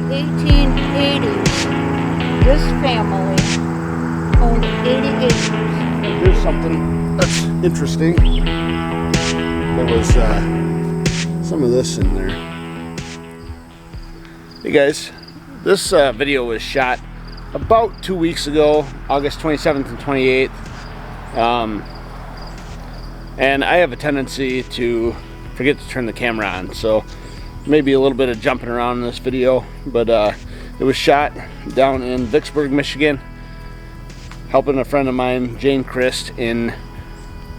1880s, this family owned 80 acres. Here's something that's interesting. There was some of this in there. Hey guys, this video was shot about 2 weeks ago, August 27th and 28th. And I have a tendency to forget to turn the camera on, so maybe a little bit of jumping around in this video, but it was shot down in Vicksburg, Michigan, helping a friend of mine, Jane Christ, in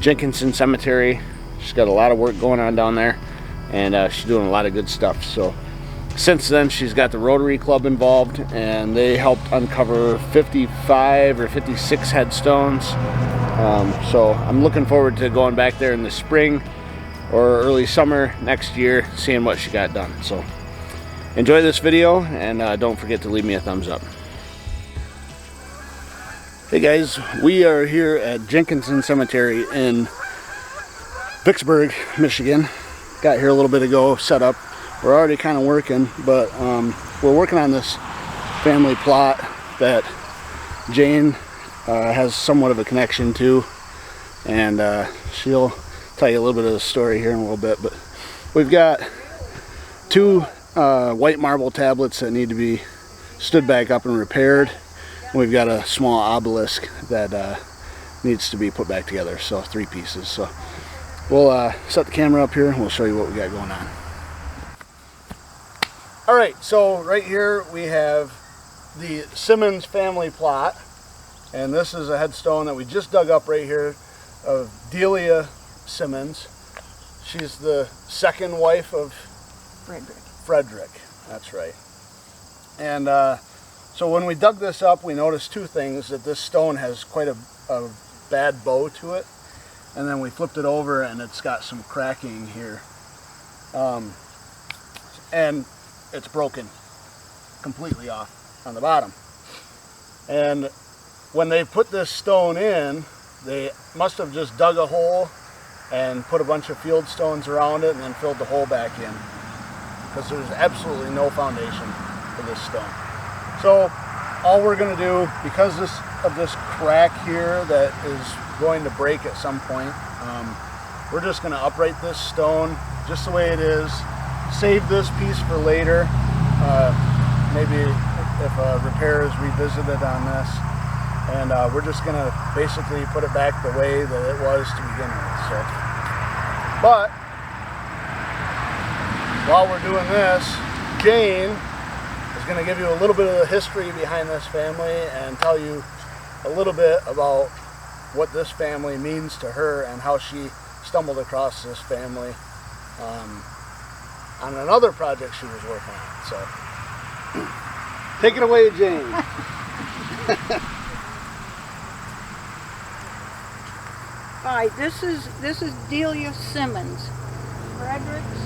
Jenkinson Cemetery. She's got a lot of work going on down there, and she's doing a lot of good stuff. So since then, she's got the Rotary Club involved, and they helped uncover 55 or 56 headstones. So I'm looking forward to going back there in the spring or early summer next year, seeing what she got done. So enjoy this video, and don't forget to leave me a thumbs up. Hey guys, we are here at Jenkinson Cemetery in Vicksburg, Michigan. Got here a little bit ago, set up. We're already kind of working, but we're working on this family plot that Jane has somewhat of a connection to, and she'll tell you a little bit of the story here in a little bit. But we've got two white marble tablets that need to be stood back up and repaired. We've got a small obelisk that needs to be put back together, so 3 pieces. So we'll set the camera up here and we'll show you what we got going on. Alright, so right here we have the Simmons family plot, and this is a headstone that we just dug up right here of Delia Simmons. She's the second wife of Frederick, that's right. And so when we dug this up, we noticed 2 things: that this stone has quite a bad bow to it, and then we flipped it over and it's got some cracking here, and it's broken completely off on the bottom. And when they put this stone in, they must have just dug a hole and put a bunch of field stones around it and then filled the hole back in, because there's absolutely no foundation for this stone. So all we're going to do, because of this crack here that is going to break at some point, we're just going to upright this stone just the way it is, save this piece for later, maybe if a repair is revisited on this, and we're just going to basically put it back the way that it was to begin with. So, but while we're doing this, Jane is going to give you a little bit of the history behind this family and tell you a little bit about what this family means to her and how she stumbled across this family on another project she was working on. So take it away, Jane. Hi, this is Delia Simmons, Frederick's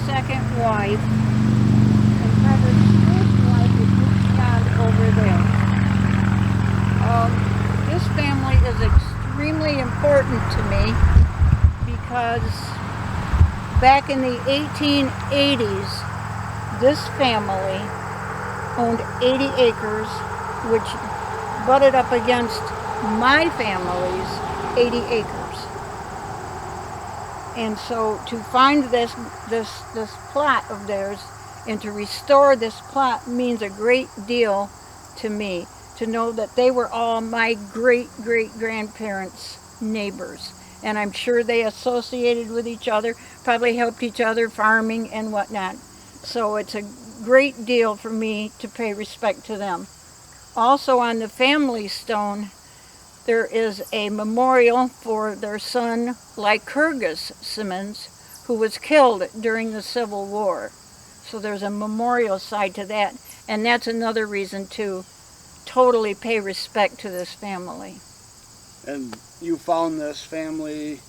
second wife, and Frederick's first wife is beyond over there. This family is extremely important to me because back in the 1880s, this family owned 80 acres, which butted up against my family's 80 acres. And so to find this plot of theirs and to restore this plot means a great deal to me, to know that they were all my great-great-grandparents' neighbors. And I'm sure they associated with each other, probably helped each other farming and whatnot. So it's a great deal for me to pay respect to them. Also on the family stone, there is a memorial for their son, Lycurgus Simmons, who was killed during the Civil War. So there's a memorial side to that, and that's another reason to totally pay respect to this family. And you found this family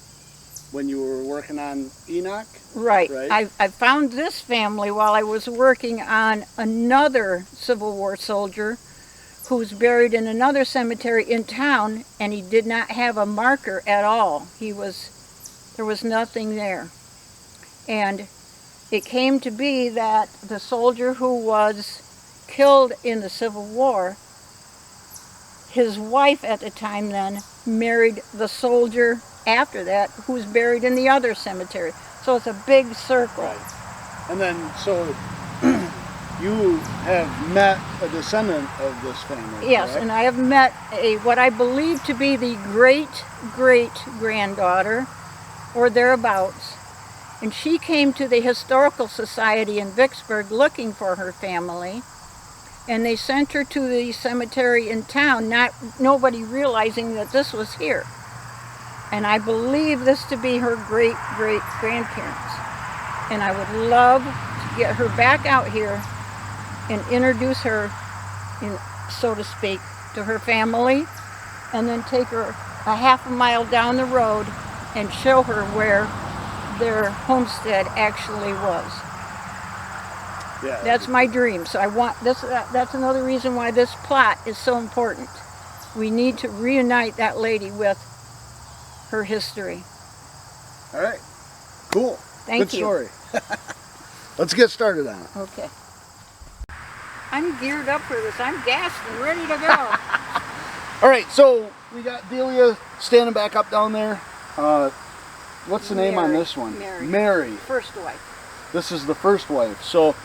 when you were working on Enoch? Right. I found this family while I was working on another Civil War soldier who was buried in another cemetery in town, and he did not have a marker at all. There was nothing there. And it came to be that the soldier who was killed in the Civil War, his wife at the time then married the soldier after that who's buried in the other cemetery. So it's a big circle. Right. And then, so you have met a descendant of this family, Yes, correct? and I have met what I believe to be the great-great-granddaughter, or thereabouts. And she came to the Historical Society in Vicksburg looking for her family. And they sent her to the cemetery in town, nobody realizing that this was here. And I believe this to be her great-great-grandparents. And I would love to get her back out here and introduce her, so to speak, to her family, and then take her a half a mile down the road and show her where their homestead actually was. Yeah. That's my dream. So I want this. That's another reason why this plot is so important. We need to reunite that lady with her history. All right. Cool. Thank Good you. story. Let's get started on it. Okay. I'm geared up for this. I'm gassed and ready to go. All right, so we got Delia standing back up down there. What's the name on Mary. this one? Mary. Mary. First wife. This is the first wife. So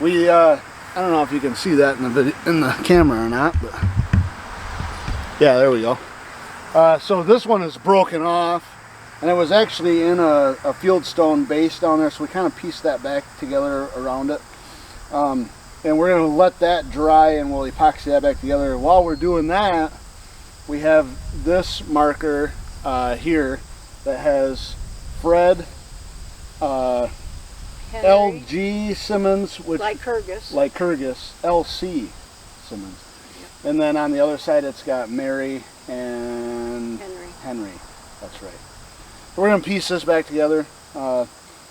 we, I don't know if you can see that in the video, in the camera or not, but yeah, there we go. So this one is broken off, and it was actually in a fieldstone base down there, so we kind of pieced that back together around it. And we're going to let that dry, and we'll epoxy that back together. While we're doing that, we have this marker here that has Fred Henry. L.G. Simmons, which Lycurgus. L.C. Simmons. Yep. And then on the other side it's got Mary and Henry. That's right. So we're going to piece this back together.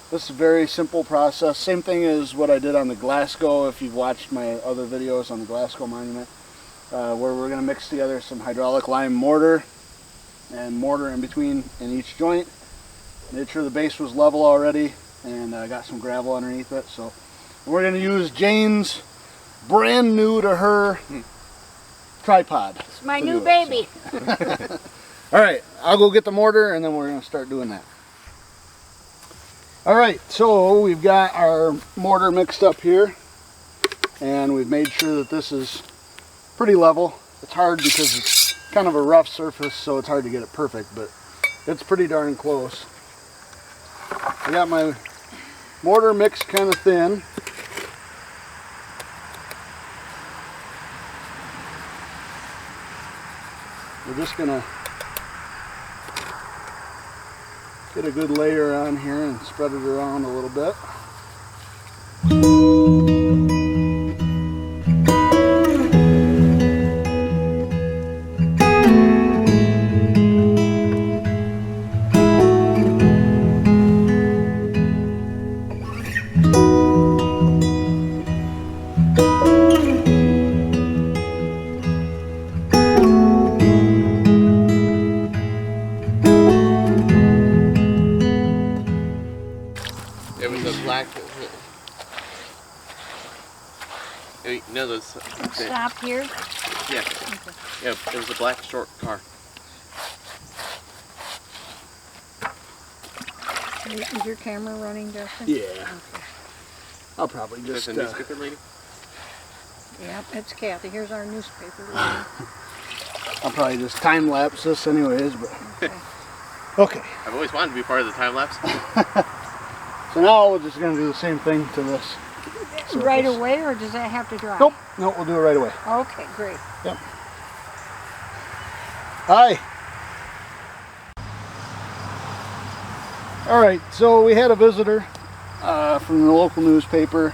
This is a very simple process. Same thing as what I did on the Glasgow, if you've watched my other videos on the Glasgow Monument, where we're going to mix together some hydraulic lime mortar and mortar in between in each joint. Made sure the base was level already, and got some gravel underneath it. So we're going to use Jane's brand new to her tripod. It's my to new do it, baby. so. All right, I'll go get the mortar, and then we're going to start doing that. All right, so we've got our mortar mixed up here, and we've made sure that this is pretty level. It's hard because it's kind of a rough surface, so it's hard to get it perfect, but it's pretty darn close. I got my mortar mixed kind of thin. We're just gonna get a good layer on here and spread it around a little bit. It was a black. No, those. Stop here. Yeah. Yeah, it was a black short car. Is your camera running, Dustin? Yeah. Okay. I'll probably Is just that the newspaper lady? Yep, it's Kathy. Here's our newspaper lady. I'll probably just time lapse this anyways, but Okay. okay. I've always wanted to be part of the time lapse. So now we're just gonna do the same thing to this. Right surface. away, or does that have to dry? Nope, nope, we'll do it right away. Okay, great. Yep. Hi. All right, so we had a visitor from the local newspaper,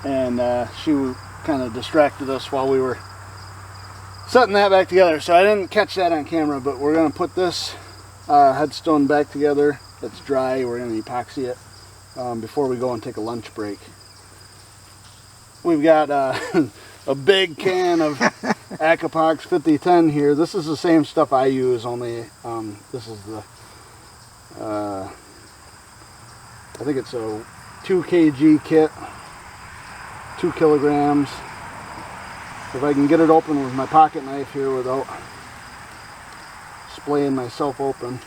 and she kind of distracted us while we were setting that back together. So I didn't catch that on camera, but we're going to put this headstone back together. It's dry. We're going to epoxy it before we go and take a lunch break. We've got a big can of Acapox 5010 here. This is the same stuff I use, only this is the I think it's a 2 kg kit, 2 kilograms. if I can get it open with my pocket knife here without splaying myself open.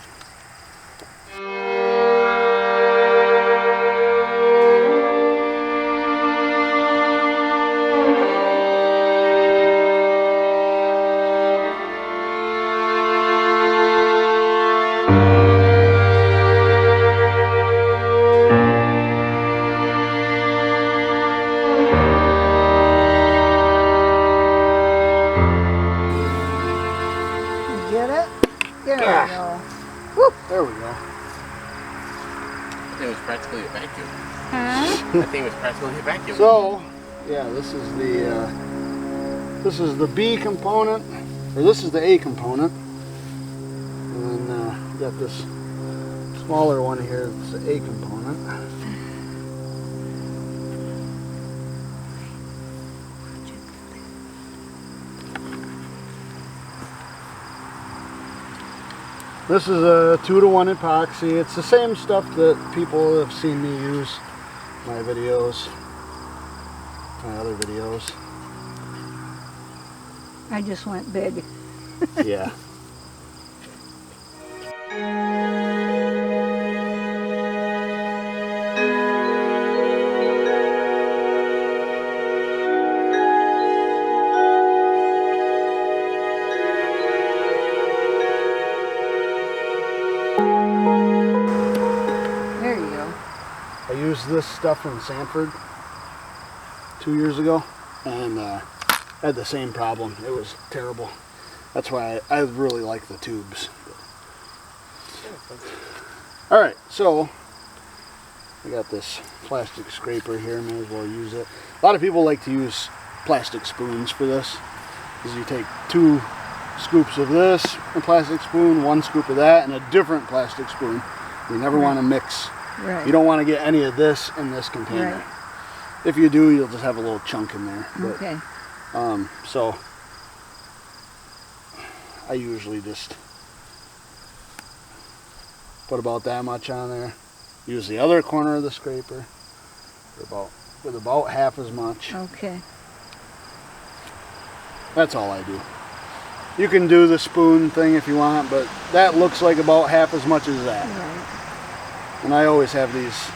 Get it? There we Ah. go. Whoop. There we go. That thing was practically a vacuum. Huh? That thing was practically a vacuum. So, yeah, this is the B component, or this is the A component, and then you got this smaller one here. It's the A component. This is a 2-to-1 epoxy. It's the same stuff that people have seen me use in my videos, my other videos. I just went big. Yeah. There you go. I used this stuff in Sanford 2 years ago, and had the same problem. It was terrible. That's why I really like the tubes. Alright, so I got this plastic scraper here. May as well use it. A lot of people like to use plastic spoons for this, because you take 2 scoops of this, a plastic spoon, 1 scoop of that, and a different plastic spoon. You never want to mix. Right. You don't want to get any of this in this container. Right. If you do, you'll just have a little chunk in there. But, Okay. so I usually just put about that much on there. Use the other corner of the scraper with about half as much. Okay. That's all I do. You can do the spoon thing if you want, but that looks like about half as much as that. Right. And I always have these.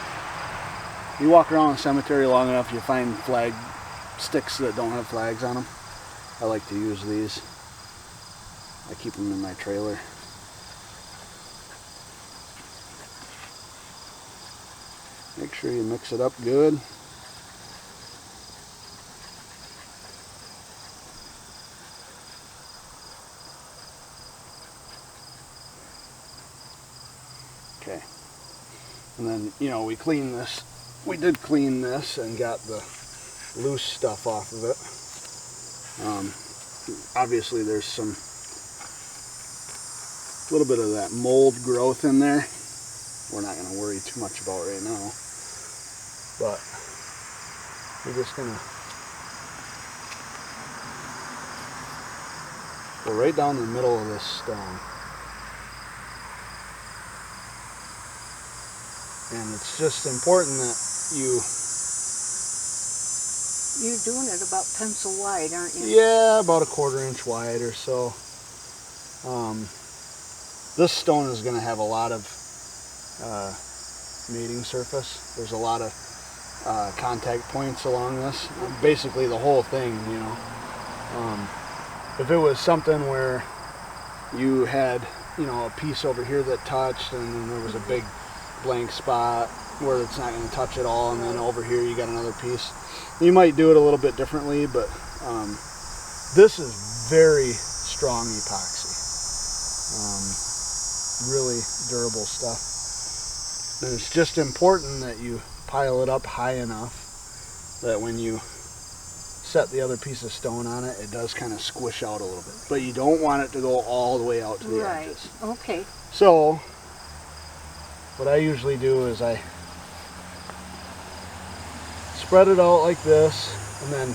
You walk around the cemetery long enough, you find flag sticks that don't have flags on them. I like to use these. I keep them in my trailer. Make sure you mix it up good. Okay. And then, you know, we clean this. We did clean this and got the loose stuff off of it. Obviously there's some little bit of that mold growth in there. We're not going to worry too much about right now. But we're just going to go right down the middle of this stone. And it's just important that You're doing it about pencil wide, aren't you? yeah, about a 1/4 inch wide or so. This stone is going to have a lot of mating surface. There's a lot of contact points along this. Basically the whole thing, you know. If it was something where you had, you know, a piece over here that touched, and then there was a big blank spot where it's not going to touch at all, and then over here you got another piece, you might do it a little bit differently. But this is very strong epoxy, really durable stuff, and it's just important that you pile it up high enough that when you set the other piece of stone on it, it does kind of squish out a little bit, but you don't want it to go all the way out to the edges. Okay. So what I usually do is I spread it out like this, and then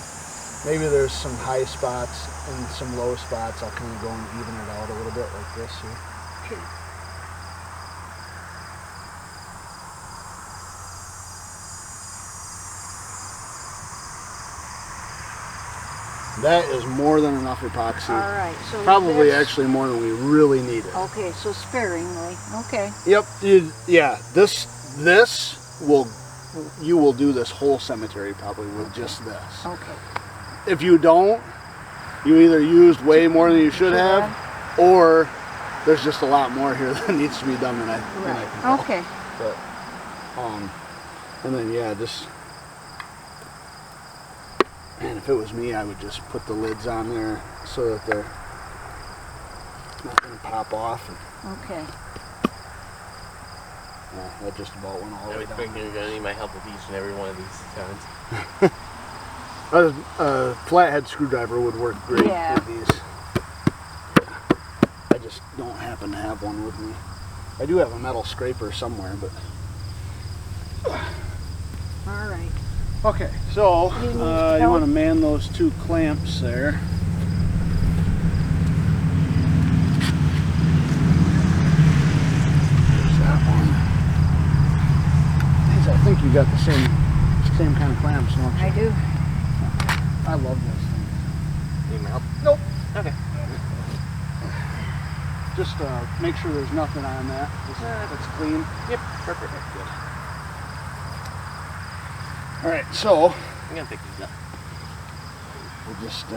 maybe there's some high spots and some low spots. I'll kind of go and even it out a little bit like this here. Okay. That is more than enough epoxy. All right. So Probably that's- actually more than we really needed. Okay, so sparingly. Okay. Yep. Yeah. This you will do this whole cemetery probably with just this. Okay. If you don't, you either used way more than you should have, or there's just a lot more here that needs to be done than I can tell. Okay. But and then yeah, just. And if it was me, I would just put the lids on there so that they're not going to pop off. And, Okay. that just about went all the I way was down. thinking you're gonna need my help with each and every one of these times. A flathead screwdriver would work great Yeah. with these. I just don't happen to have one with me. I do have a metal scraper somewhere, but... All right. Okay, so You need you help? want to man those two clamps there. There's that one. I think you got the same kind of clamps, don't you? I do. I love this thing. Need my help? Nope. Okay. Just make sure there's nothing on that. That's clean. Yep. Perfect. Good. All right, so I'm gonna pick these up. we'll just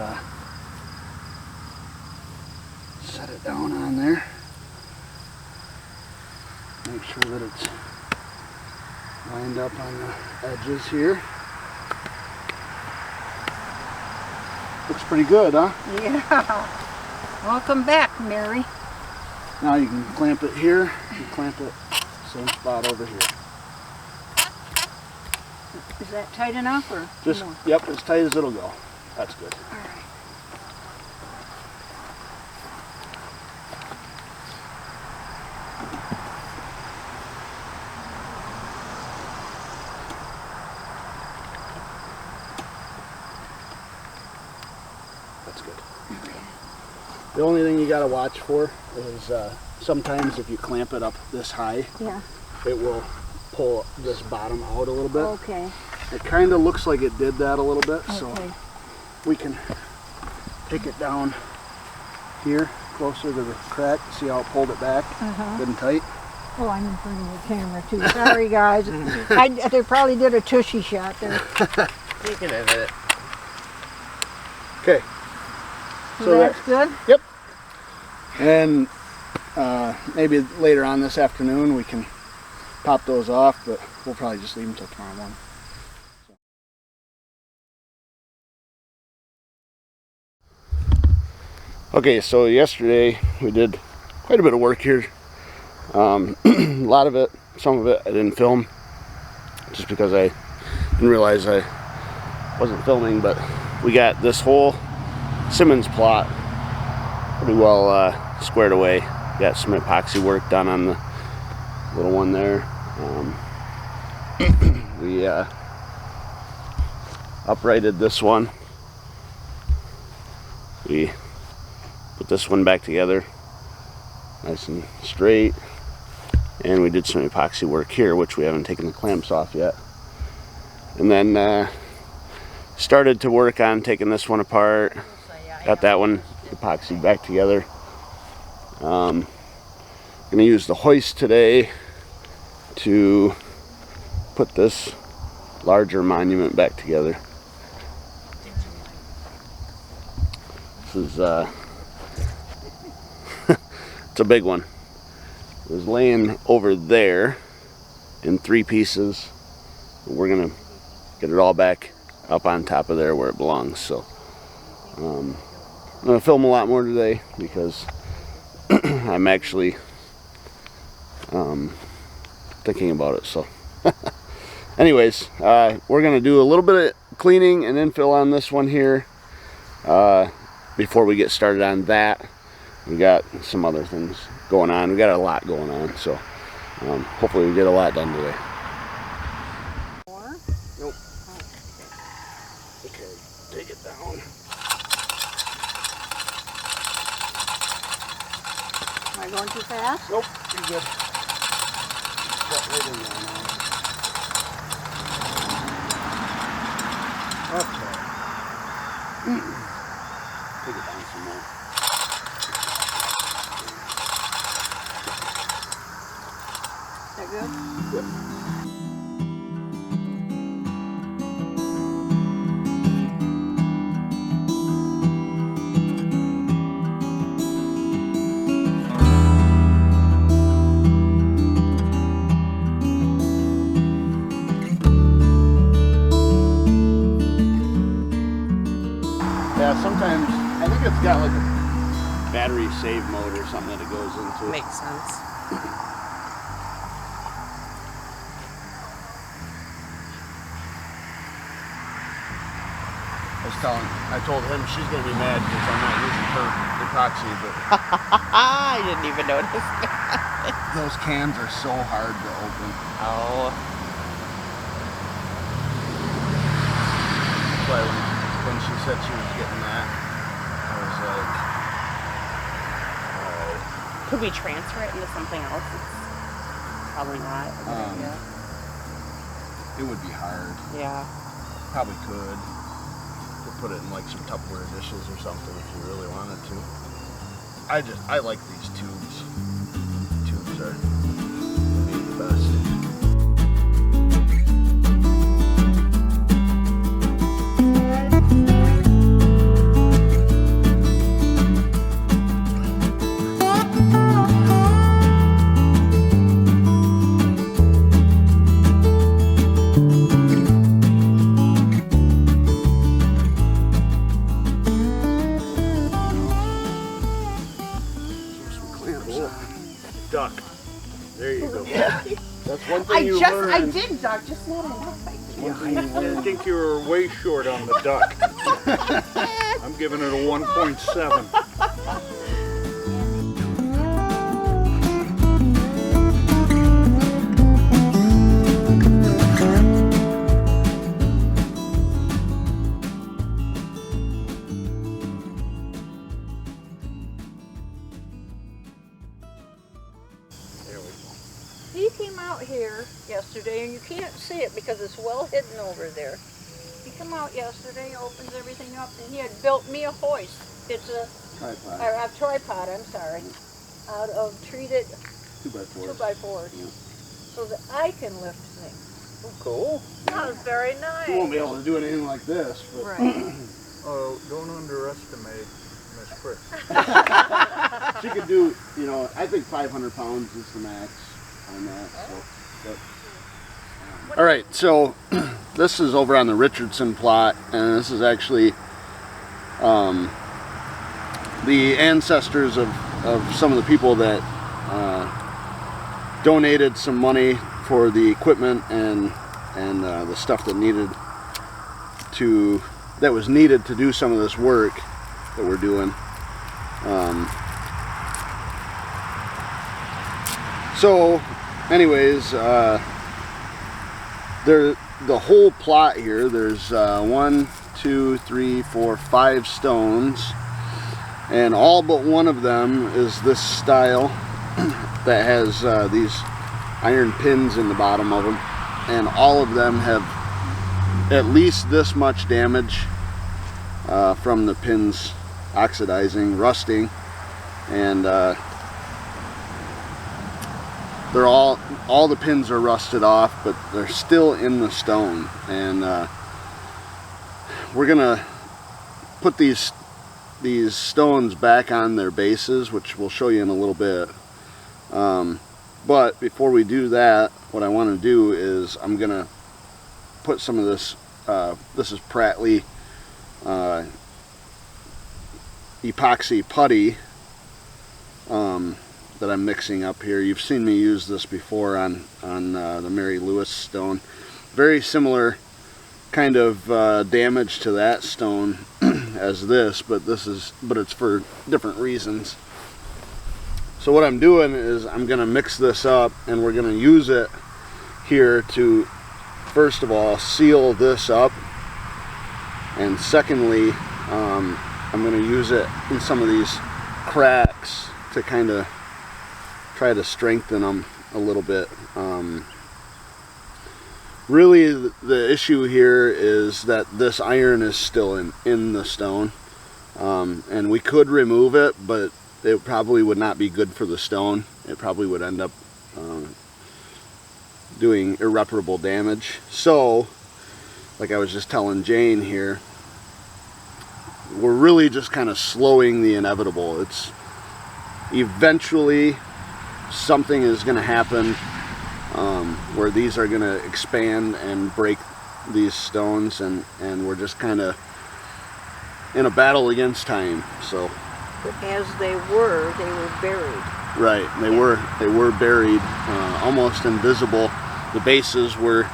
set it down on there. Make sure that it's lined up on the edges here. Looks pretty good, huh? Yeah. Welcome back, Mary. Now you can clamp it here, and clamp it same spot over here. Is that tight enough or Just, more? yep, as tight as it'll go. That's good. All right. That's good. The only thing you gotta watch for is sometimes if you clamp it up this high, Yeah. it will pull this bottom out a little bit. Okay. It kind of looks like it did that a little bit, so Okay. we can take it down here closer to the crack. See how it pulled it back, good and tight. Oh, I'm in front of the camera too. Sorry, guys. They probably did a tushy shot there. You can edit it. Okay. So that's good. Yep. And maybe later on this afternoon we can pop those off, but we'll probably just leave them till tomorrow morning. Okay, so yesterday we did quite a bit of work here. A lot of it, some of it I didn't film just because I didn't realize I wasn't filming, but we got this whole Simmons plot pretty well squared away. Got some epoxy work done on the little one there. We uprighted this one. We put this one back together nice and straight, and we did some epoxy work here, which we haven't taken the clamps off yet. And then started to work on taking this one apart. Got that one epoxy back together. Gonna use the hoist today to put this larger monument back together. This is it's a big one. It was laying over there in 3 pieces. We're gonna get it all back up on top of there where it belongs. So I'm gonna film a lot more today because I'm actually thinking about it. So anyways, we're gonna do a little bit of cleaning and infill on this one here before we get started on that. We got some other things going on. We got a lot going on, so hopefully we get a lot done today. More? Nope. Okay, take it down. Am I going too fast? Nope, you're good. Got right in there now. Okay. Take it down some more. Is that good? Yep. Yeah, sometimes I think it's got like a battery save mode or something that it goes into. Makes sense. I told him she's gonna be mad because I'm not using her epoxy, but I didn't even notice. those cans are so hard to open. Oh. That's why when she said she was getting that, I was like, oh. Could we transfer it into something else? It's probably not a good idea. It would be hard. Yeah. Probably could. Put it in like some Tupperware dishes or something if you really wanted to. I like these tubes. Tubes are maybe the best. Duck. There you go. Yeah. That's one thing you learn. I did, Doc, just not enough, I think. I think you were way short on the duck. I'm giving it a 1.7. He came out here yesterday, and you can't see it because it's well hidden over there. He come out yesterday, opens everything up, and he had built me a hoist. It's a tripod, I'm sorry, out of treated 2x4s, Yeah. so that I can lift things. Oh, cool. That was very nice. You won't be able to do anything like this, but Right. Oh, don't underestimate Miss Chris. she could do, you know, I think 500 pounds is the max on that. All right, so this is over on the Richardson plot, and this is actually the ancestors of some of the people that donated some money for the equipment and the stuff that was needed to do some of this work that we're doing. So anyways, the whole plot here, there's 1, 2, 3, 4, 5 stones, and all but one of them is this style that has these iron pins in the bottom of them, and all of them have at least this much damage from the pins oxidizing, rusting, and they're all the pins are rusted off, but they're still in the stone, and we're gonna put these stones back on their bases, which we'll show you in a little bit. But before we do that, what I want to do is I'm gonna put some of this. This is Prattley epoxy putty that I'm mixing up here. You've seen me use this before on the Mary Lewis stone. Very similar kind of damage to that stone as this, but it's for different reasons. So what I'm doing is I'm going to mix this up, and we're going to use it here to, first of all, seal this up, and secondly, I'm going to use it in some of these cracks to kind of try to strengthen them a little bit. Really, the issue here is that this iron is still in the stone, and we could remove it, but it probably would not be good for the stone. It probably would end up doing irreparable damage. So, like I was just telling Jane here, we're really just kind of slowing the inevitable. It's eventually something is going to happen where these are going to expand and break these stones, and we're just kind of in a battle against time. So, But as they were buried. right, they were buried, almost invisible. The bases were,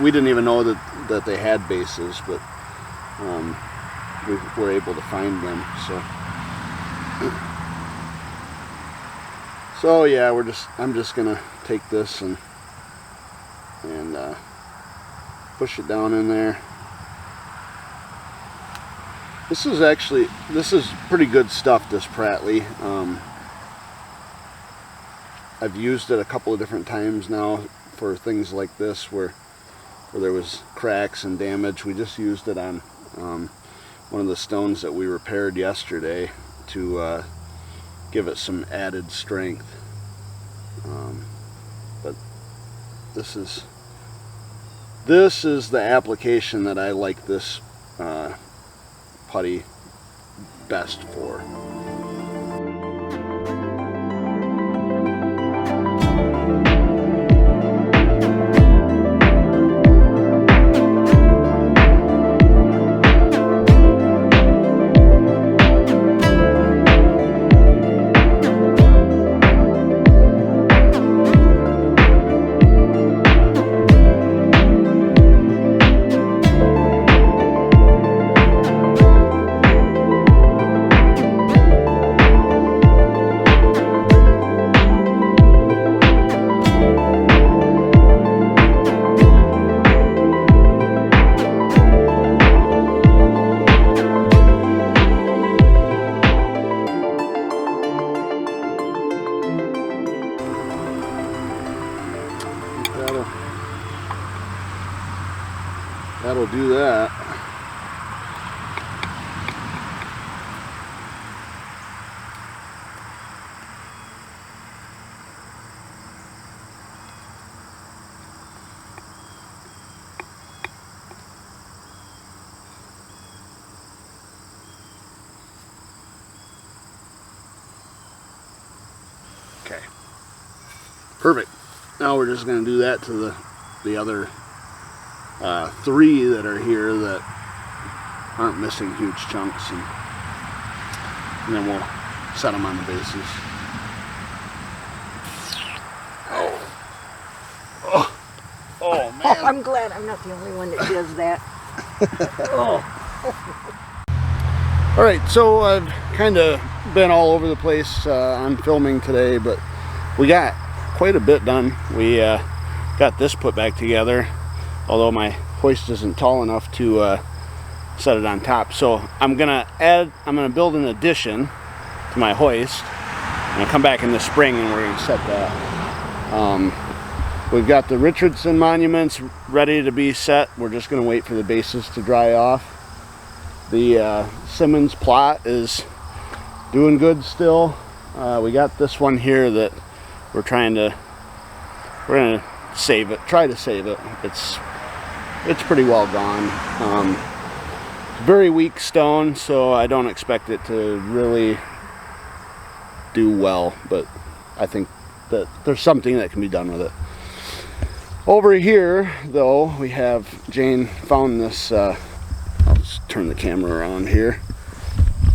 we didn't even know that they had bases, but we were able to find them. So yeah, I'm just gonna take this and push it down in there. This is pretty good stuff, this Prattley. I've used it a couple of different times now for things like this where there was cracks and damage. We just used it on one of the stones that we repaired yesterday to give it some added strength. But this is the application that I like this putty best for. That'll do that. Okay. Perfect. Now we're just going to do that to the other 3 that are here that aren't missing huge chunks, and then we'll set them on the bases. Oh man. Oh, I'm glad I'm not the only one that does that. All right, so I've kind of been all over the place on filming today, but we got quite a bit done. We got this put back together, although my hoist isn't tall enough to set it on top. So I'm gonna build an addition to my hoist. I'm gonna come back in the spring and we're gonna set that. We've got the Richardson monuments ready to be set. We're just gonna wait for the bases to dry off. The Simmons plot is doing good still. We got this one here that we're gonna save it, try to save it. It's pretty well gone. Very weak stone, so I don't expect it to really do well, but I think that there's something that can be done with it. Over here, though, we have Jane found this, I'll just turn the camera around here.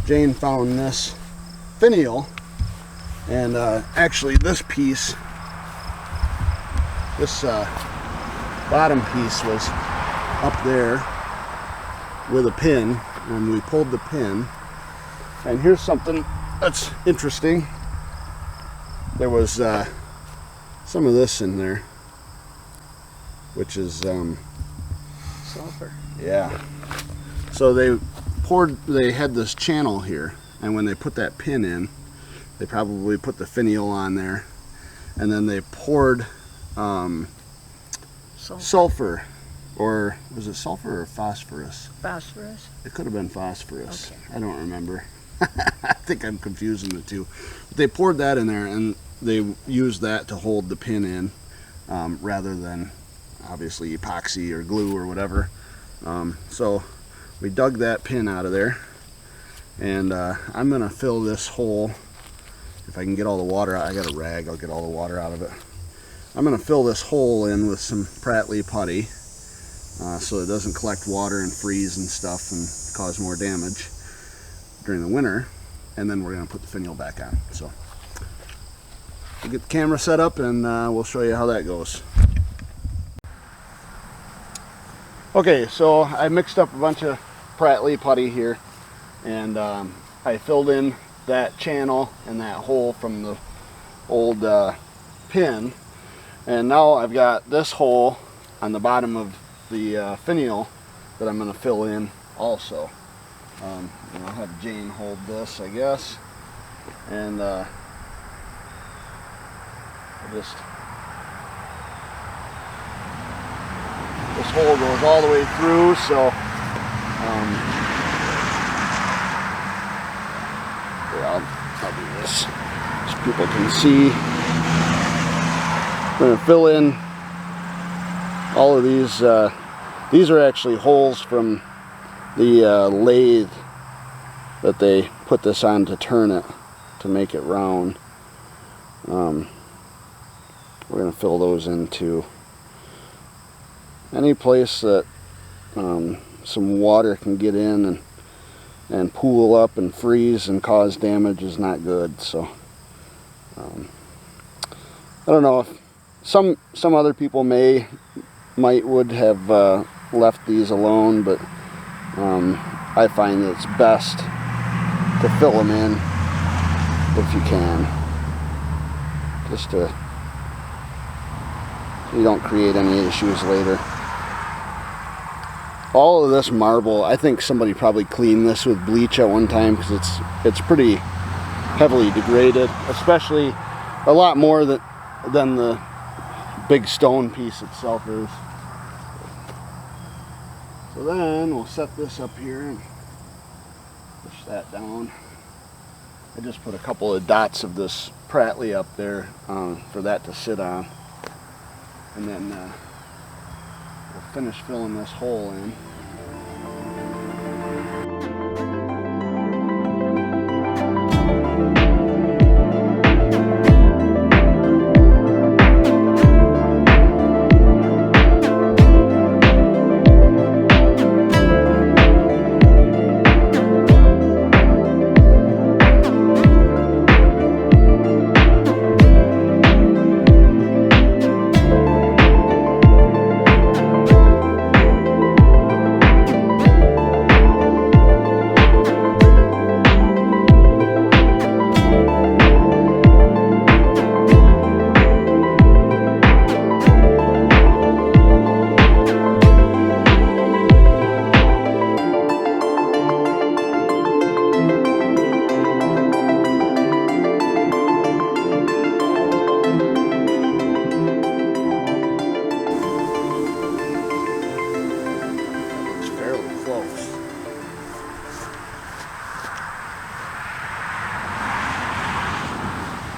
Jane found this finial, and actually this piece, this bottom piece was up there with a pin, and we pulled the pin, and here's something that's interesting. There was some of this in there, which is Sulfur. yeah. So they had this channel here, and when they put that pin in, they probably put the finial on there, and then they poured sulfur or was it sulfur or phosphorus? Phosphorus. It could have been phosphorus. Okay. I don't remember. I think I'm confusing the two. But they poured that in there, and they used that to hold the pin in, rather than obviously epoxy or glue or whatever. So we dug that pin out of there, and I'm gonna fill this hole. If I can get all the water out, I got a rag, I'll get all the water out of it. I'm gonna fill this hole in with some Pratley putty, so it doesn't collect water and freeze and stuff and cause more damage during the winter. And then we're gonna put the finial back on. So we'll get the camera set up, and we'll show you how that goes. Okay, so I mixed up a bunch of Pratley putty here, and I filled in that channel and that hole from the old pin, and now I've got this hole on the bottom of the finial that I'm going to fill in also. And I'll have Jane hold this, I guess, and I'll just, this hole goes all the way through, so I'll do this so people can see. I'm going to fill in all of these. These are actually holes from the lathe that they put this on to turn it, to make it round. We're going to fill those into any place that some water can get in and pool up and freeze and cause damage is not good. So I don't know if some other people would have left these alone, but I find that it's best to fill them in if you can, just to, so you don't create any issues later. All of this marble, I think somebody probably cleaned this with bleach at one time, because it's pretty heavily degraded, especially a lot more than the big stone piece itself is. So then we'll set this up here and push that down. I just put a couple of dots of this Pratley up there for that to sit on, and then we'll finish filling this hole in.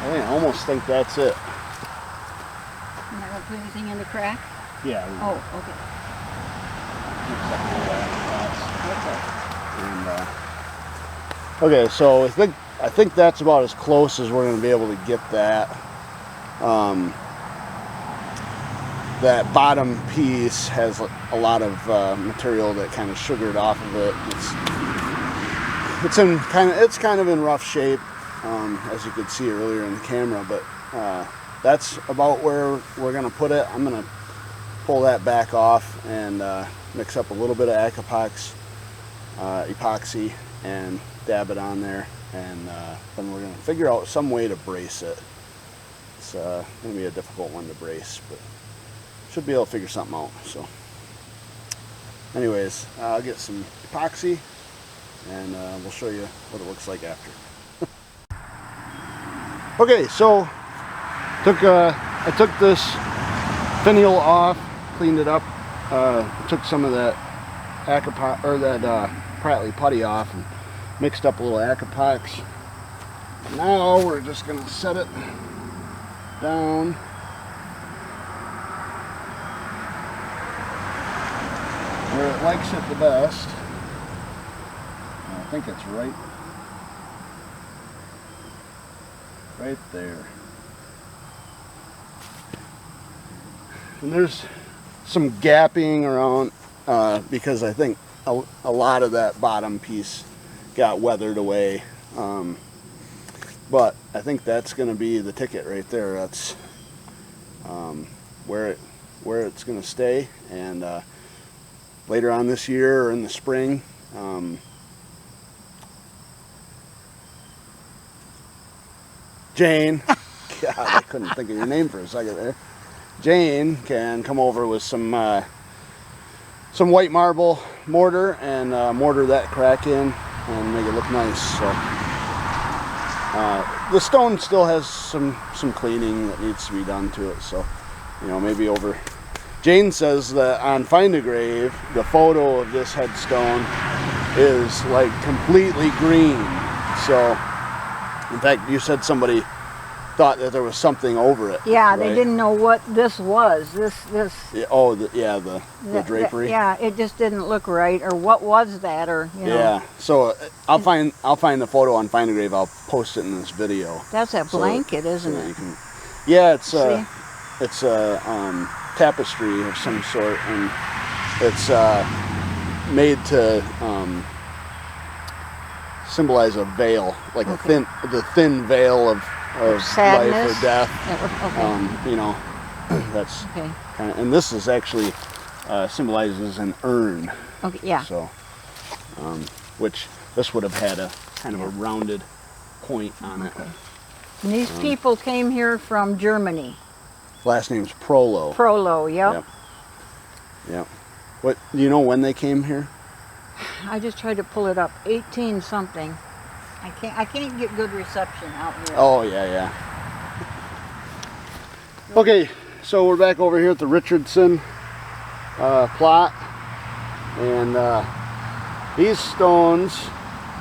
I almost think that's it. You're not going to put anything in the crack? Yeah. Oh, okay. Okay, so I think that's about as close as we're going to be able to get that. That bottom piece has a lot of material that kind of sugared off of it. It's kind of in rough shape, as you could see earlier in the camera, but that's about where we're going to put it. I'm going to pull that back off and mix up a little bit of epoxy and dab it on there, and then we're going to figure out some way to brace it. It's going to be a difficult one to brace, but should be able to figure something out. So anyways, I'll get some epoxy and we'll show you what it looks like after. Okay, so I took this finial off, cleaned it up took some of that Pratley putty off and mixed up a little Acapox. Now we're just going to set it down. Where it likes it the best. I think it's right there. And there's some gapping around because I think a lot of that bottom piece got weathered away. But I think that's going to be the ticket right there. That's where it's going to stay. And later on this year or in the spring, Jane, God, I couldn't think of your name for a second there. Jane can come over with some white marble mortar and mortar that crack in and make it look nice. So the stone still has some cleaning that needs to be done to it. So maybe over. Jane says that on Find a Grave, the photo of this headstone is like completely green. So, in fact, you said somebody thought that there was something over it. Yeah, right? They didn't know what this was. This. Yeah, oh, the drapery. Yeah, it just didn't look right. Or what was that? Or Yeah. So I'll find the photo on Find a Grave. I'll post it in this video. That's a blanket, isn't it? Yeah, it's a tapestry of some sort, and it's made to symbolize a veil, like the thin veil of sadness, life or death. Okay. That's okay. And this is actually symbolizes an urn. Okay. Yeah. So, which this would have had a kind of a rounded point on it. And these people came here from Germany. Last name's Prolo. Prolo, yep. Yep. What, do you know when they came here? I just tried to pull it up. 18 something. I can't get good reception out here. Oh yeah. Okay, so we're back over here at the Richardson plot, and these stones.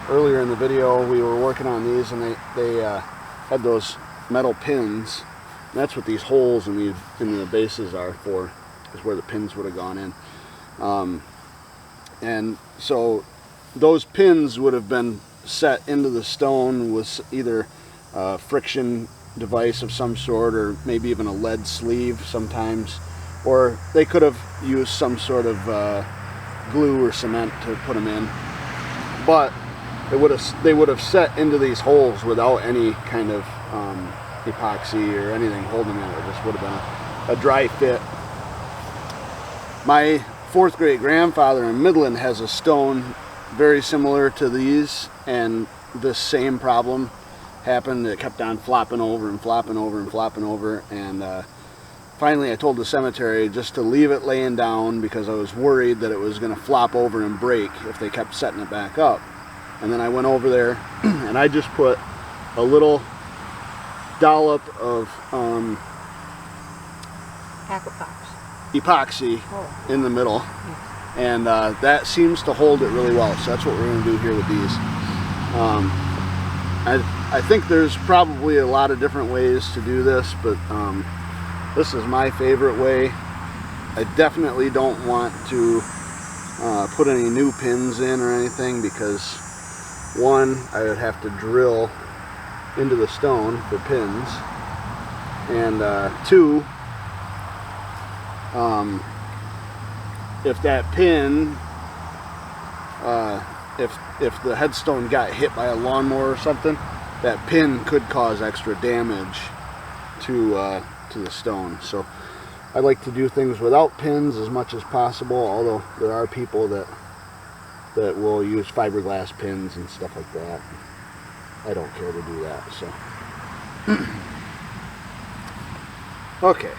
Earlier in the video, we were working on these, and they had those metal pins. And that's what these holes in the bases are for, is where the pins would have gone in. And so those pins would have been set into the stone with either a friction device of some sort, or maybe even a lead sleeve sometimes, or they could have used some sort of glue or cement to put them in. But they would have set into these holes without any kind of epoxy or anything holding it. It just would have been a dry fit. My fourth great grandfather in Midland has a stone very similar to these, and this same problem happened. It kept on flopping over and flopping over and flopping over, and finally I told the cemetery just to leave it laying down because I was worried that it was going to flop over and break if they kept setting it back up. And then I went over there and I just put a little dollop of epoxy in the middle, and that seems to hold it really well. So that's what we're going to do here with these. I think there's probably a lot of different ways to do this, but this is my favorite way. I definitely don't want to put any new pins in or anything, because one, I would have to drill into the stone for pins, and two, if that pin, if the headstone got hit by a lawnmower or something, that pin could cause extra damage to the stone. So I like to do things without pins as much as possible, although there are people that will use fiberglass pins and stuff like that. I don't care to do that, so. Okay.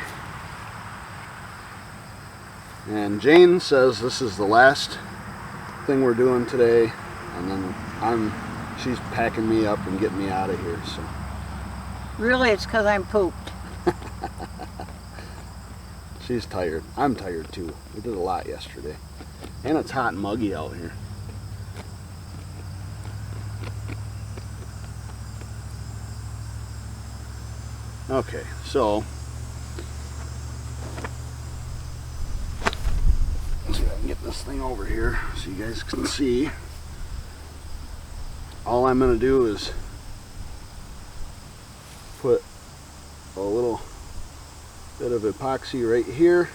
And Jane says this is the last thing we're doing today, and then she's packing me up and getting me out of here, so. Really, it's because I'm pooped. She's tired. I'm tired too. We did a lot yesterday. And it's hot and muggy out here. Okay, so let's see if I can get this thing over here so you guys can see. All I'm going to do is put a little bit of epoxy right here,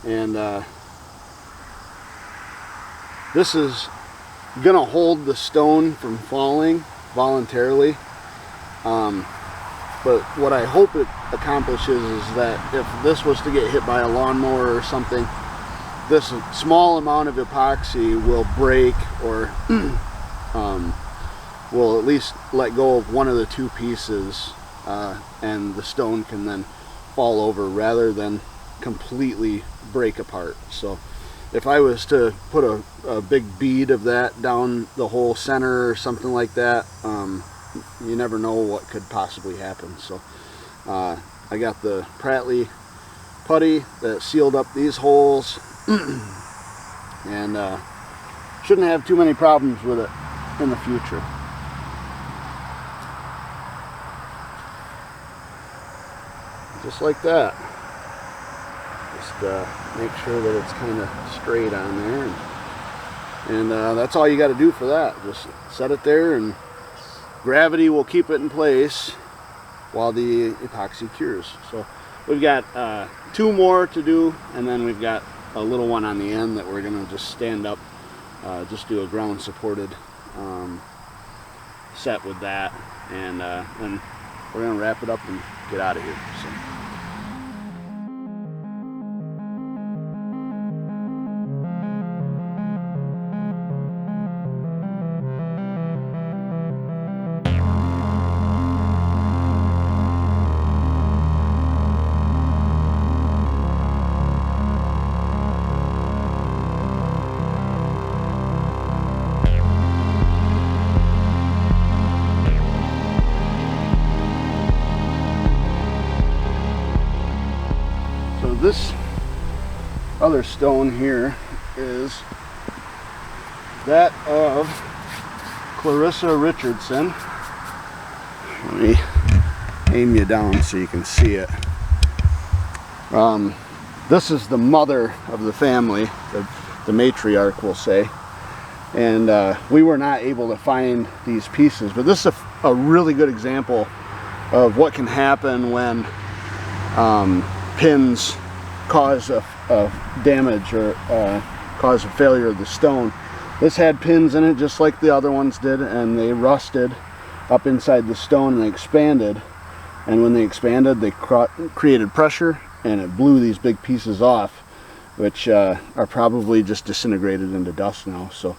and this is going to hold the stone from falling voluntarily. But what I hope it accomplishes is that if this was to get hit by a lawnmower or something, this small amount of epoxy will break, or will at least let go of one of the two pieces, and the stone can then fall over rather than completely break apart. So if I was to put a big bead of that down the whole center or something like that, you never know what could possibly happen. So I got the Pratley putty that sealed up these holes, and shouldn't have too many problems with it in the future. Just like that. Just make sure that it's kind of straight on there, and that's all you got to do for that. Just set it there, and gravity will keep it in place while the epoxy cures. So we've got 2 more to do, and then we've got a little one on the end that we're going to just stand up, just do a ground supported set with that, and then we're going to wrap it up and get out of here. So. This other stone here is that of Clarissa Richardson. Let me aim you down so you can see it. This is the mother of the family, the matriarch, we'll say. And we were not able to find these pieces, but this is a really good example of what can happen when pins cause a damage or cause a failure of the stone. This had pins in it just like the other ones did, and they rusted up inside the stone, and they expanded, and when they expanded they created pressure, and it blew these big pieces off, which are probably just disintegrated into dust now. So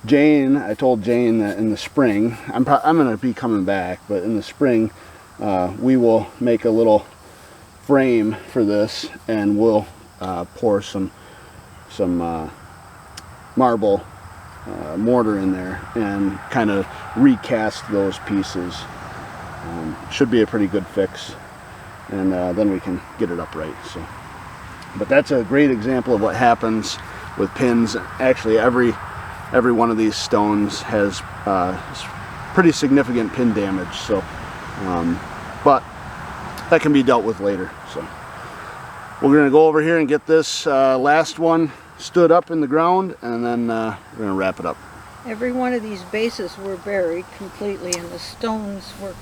Jane, I told Jane that in the spring, I'm going to be coming back, but in the spring we will make a little frame for this, and we'll pour some marble mortar in there and kind of recast those pieces. Should be a pretty good fix, and then we can get it upright. So, but that's a great example of what happens with pins. Actually, every one of these stones has pretty significant pin damage. So, but that can be dealt with later. So we're going to go over here and get this last one stood up in the ground, and then we're going to wrap it up. Every one of these bases were buried completely, and the stones were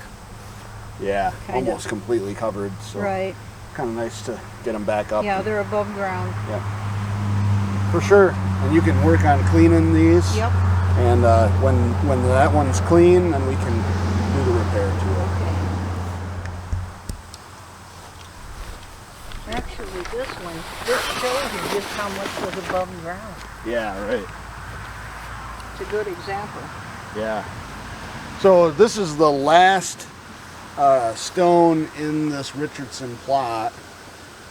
almost completely covered. So right. Kind of nice to get them back up. Yeah, they're above ground. Yeah, for sure. And you can work on cleaning these. Yep. And when that one's clean, then we can do the repair to it. Actually, this shows you just how much was above ground. Yeah, right. It's a good example. Yeah. So this is the last stone in this Richardson plot,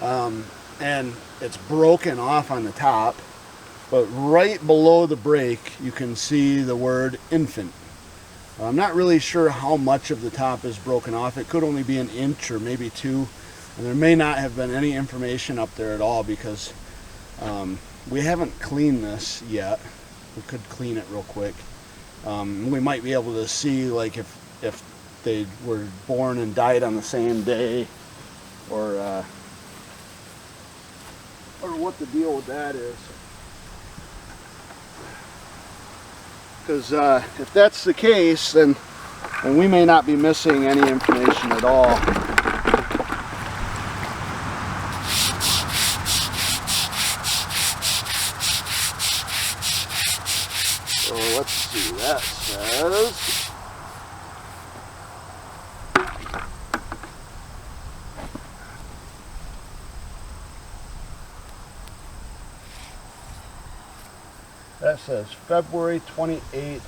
and it's broken off on the top, but right below the break you can see the word infant. I'm not really sure how much of the top is broken off. It could only be an inch or maybe 2. And there may not have been any information up there at all because we haven't cleaned this yet. We could clean it real quick. We might be able to see like if they were born and died on the same day, or what the deal with that is. Because if that's the case, then we may not be missing any information at all. So let's see, that says February 28th,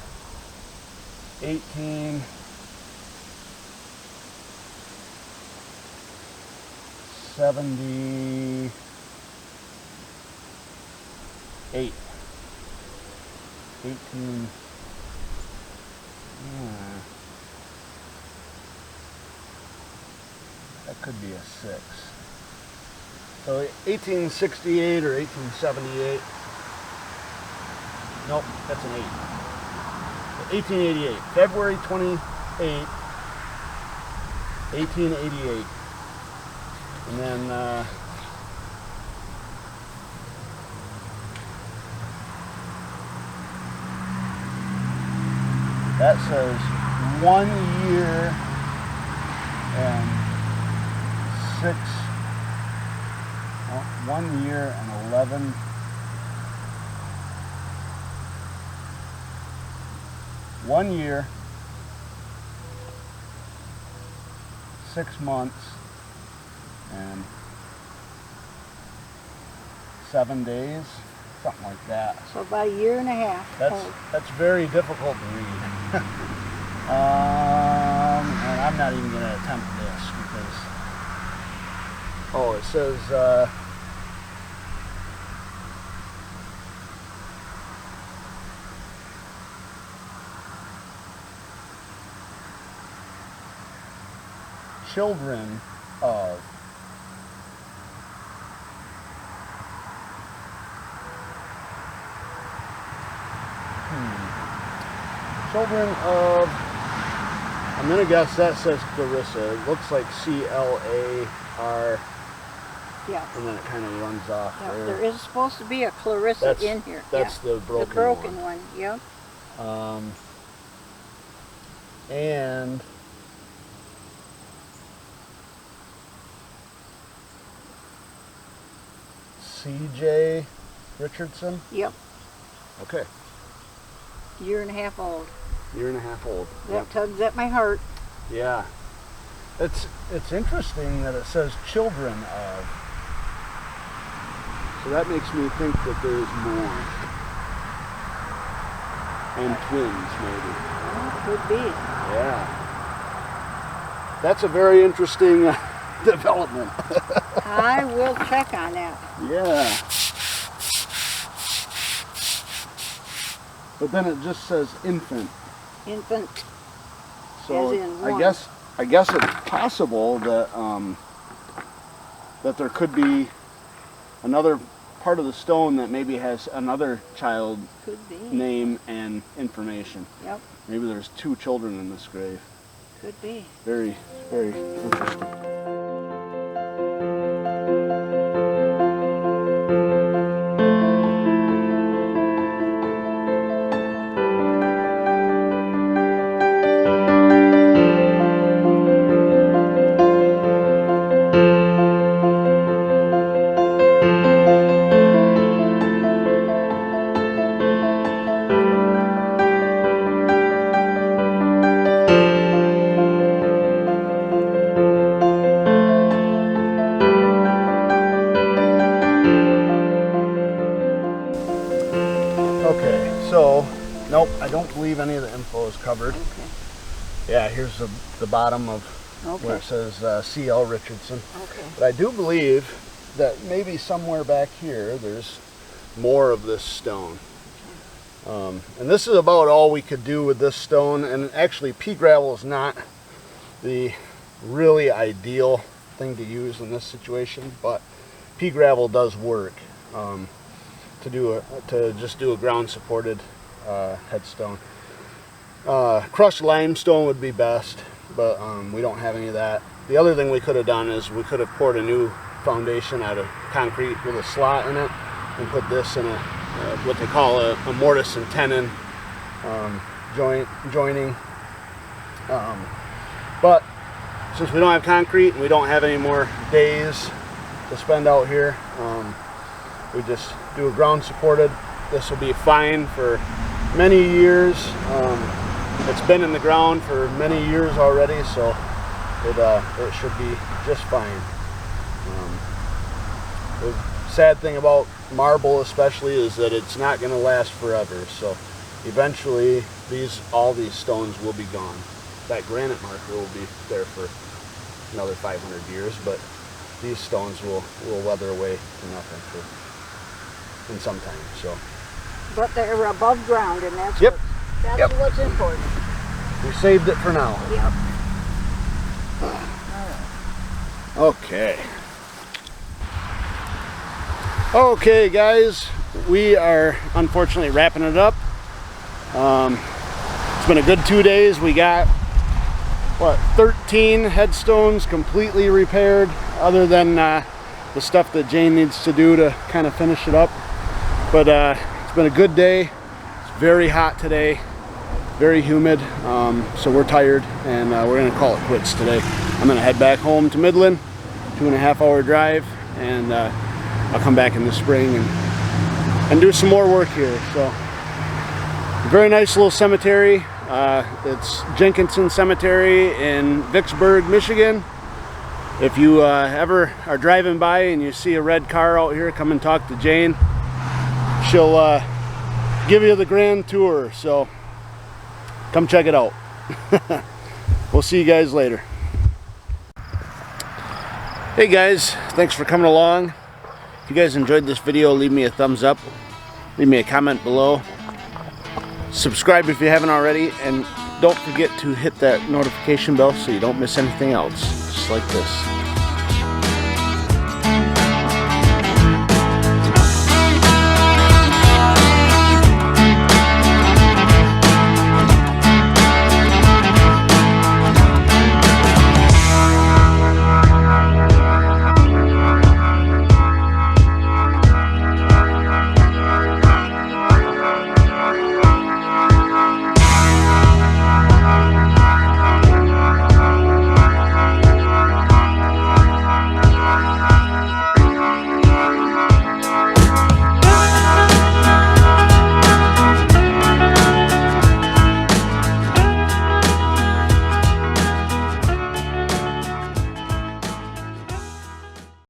1878. That could be a 6. So 1868 or 1878. Nope, that's an 8. 1888. February 28th, 1888. And then that says 1 year and 1 year and 11. 1 year, 6 months, and 7 days, something like that. So about a year and a half. That's very difficult to read. And I'm not even going to attempt this because, it says children of. Children of, I'm going to guess that says Clarissa. It looks like C-L-A-R. Yeah. And then it kind of runs off Yeah, there. there is supposed to be a Clarissa in here. That's yeah. the broken one. The broken one, yep. And C.J. Richardson? Yep. Okay. Year and a half old. Year and a half old. That tugs at my heart. Yeah. It's interesting that it says children of. So that makes me think that there's more. And twins, maybe. Well, could be. Yeah. That's a very interesting development. I will check on that. Yeah. But then it just says infant. Infant. So as in one. I guess it's possible that that there could be another part of the stone that maybe has another child Could be. name and information. Yep. Maybe there's 2 children in this grave. Could be. Very, very interesting. Okay, so, nope, I don't believe any of the info is covered. Okay. Yeah, here's the bottom of where it Okay. says C.L. Richardson. Okay. But I do believe that maybe somewhere back here there's more of this stone. And this is about all we could do with this stone. And actually pea gravel is not the really ideal thing to use in this situation, but pea gravel does work to just do a ground supported headstone. Crushed limestone would be best, but we don't have any of that. The other thing we could have done is we could have poured a new foundation out of concrete with a slot in it and put this in a what they call a mortise and tenon joining. But since we don't have concrete and we don't have any more days to spend out here, we just do a ground supported. This will be fine for many years. It's been in the ground for many years already, so it should be just fine. The sad thing about marble especially is that it's not going to last forever, so eventually all these stones will be gone. That granite marker will be there for another 500 years, but these stones will weather away to nothing in some time. So, But they're above ground, and that's Yep. what's important. We saved it for now. Yep. Okay. Okay, guys, we are unfortunately wrapping it up. It's been a good 2 days. We got, what, 13 headstones completely repaired, other than the stuff that Jane needs to do to kind of finish it up. But it's been a good day. It's very hot today, very humid, so we're tired, and we're going to call it quits today. I'm going to head back home to Midland, 2.5 hour drive, and I'll come back in the spring and do some more work here. So, a very nice little cemetery. It's Jenkinson Cemetery in Vicksburg, Michigan. If you ever are driving by and you see a red car out here, come and talk to Jane. She'll give you the grand tour, so come check it out. We'll see you guys later. Hey guys, thanks for coming along. If you guys enjoyed this video, leave me a thumbs up, leave me a comment below, subscribe if you haven't already, and don't forget to hit that notification bell so you don't miss anything else, just like this.